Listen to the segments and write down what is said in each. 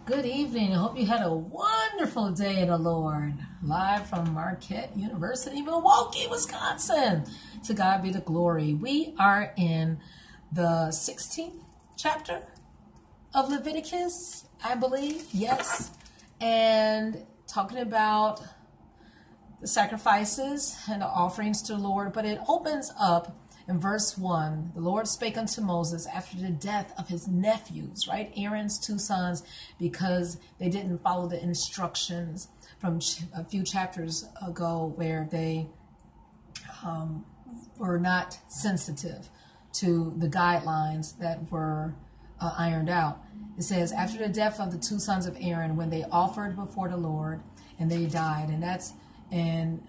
Good evening. I hope you had a wonderful day in the Lord. Live from Marquette University, Milwaukee, Wisconsin. To God be the glory. We are in the 16th chapter of Leviticus, I believe. Yes. And talking about the sacrifices and the offerings to the Lord. But it opens up in verse 1, the Lord spake unto Moses after the death of his nephews, right? Aaron's two sons, because they didn't follow the instructions from a few chapters ago where they were not sensitive to the guidelines that were ironed out. It says, after the death of the two sons of Aaron, when they offered before the Lord, and they died. And that's in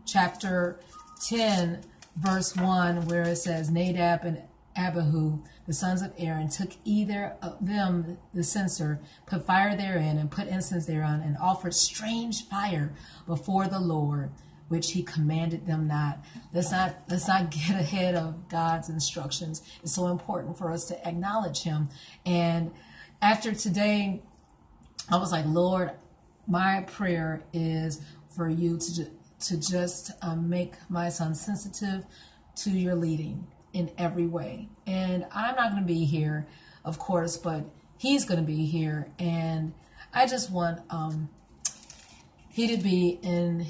chapter 10, verse 1, where it says, Nadab and Abihu, the sons of Aaron, took either of them the censer, put fire therein, and put incense thereon, and offered strange fire before the Lord, which he commanded them not. Let's not get ahead of God's instructions. It's so important for us to acknowledge him. And after today, I was like, Lord, my prayer is for you to just make my son sensitive to your leading in every way. And I'm not going to be here, of course, but he's going to be here. And I just want he to be in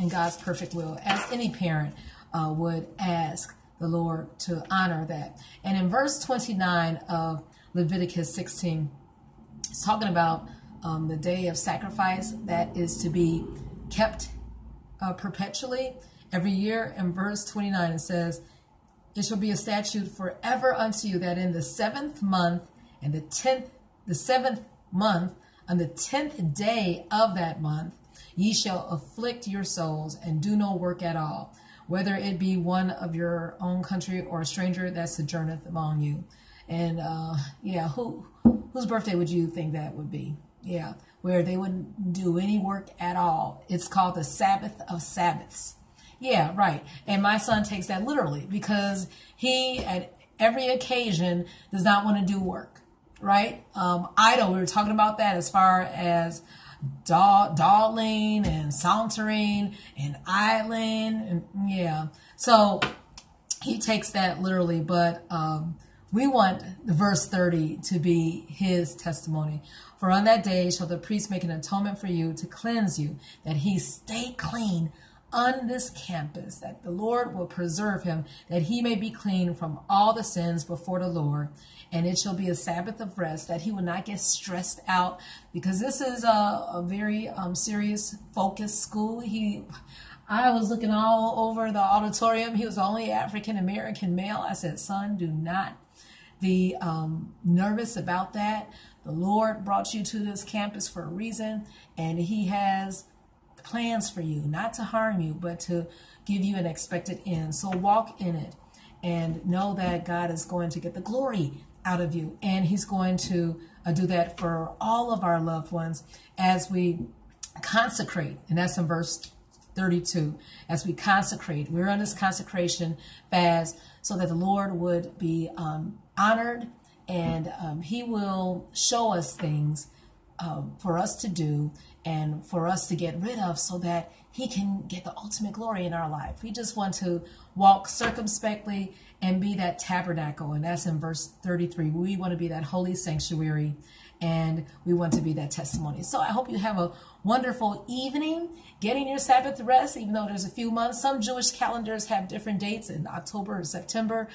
God's perfect will, as any parent would ask the Lord to honor that. And in verse 29 of Leviticus 16, it's talking about the day of sacrifice that is to be kept perpetually every year. In verse 29 it says, it shall be a statute forever unto you, that in the seventh month and the seventh month on the 10th day of that month ye shall afflict your souls and do no work at all, whether it be one of your own country or a stranger that sojourneth among you. And whose birthday would you think that would be? Yeah, where they wouldn't do any work at all. It's called the Sabbath of Sabbaths. Yeah, right. And my son takes that literally because he, at every occasion, does not want to do work, right? Idle, we were talking about that as far as dawdling and sauntering and idling. And yeah, so he takes that literally, but we want the verse 30 to be his testimony. For on that day shall the priest make an atonement for you to cleanse you, that he stay clean on this campus, that the Lord will preserve him, that he may be clean from all the sins before the Lord. And it shall be a Sabbath of rest, that he will not get stressed out, because this is a very serious, focused school. I was looking all over the auditorium. He was the only African-American male. I said, son, do not be nervous about that. The Lord brought you to this campus for a reason, and he has plans for you, not to harm you, but to give you an expected end. So walk in it and know that God is going to get the glory out of you, and he's going to do that for all of our loved ones as we consecrate. And that's in verse 32. As we consecrate, we're on this consecration fast so that the Lord would be honored, and he will show us things for us to do and for us to get rid of, so that he can get the ultimate glory in our life. We just want to walk circumspectly and be that tabernacle. And that's in verse 33. We want to be that holy sanctuary, and we want to be that testimony. So I hope you have a wonderful evening, getting your Sabbath rest, even though there's a few months. Some Jewish calendars have different dates in October or September,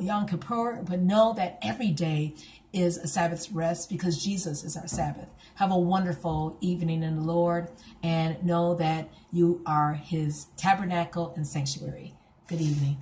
Yom Kippur, but know that every day is a Sabbath rest because Jesus is our Sabbath. Have a wonderful evening in the Lord, and know that you are his tabernacle and sanctuary. Good evening.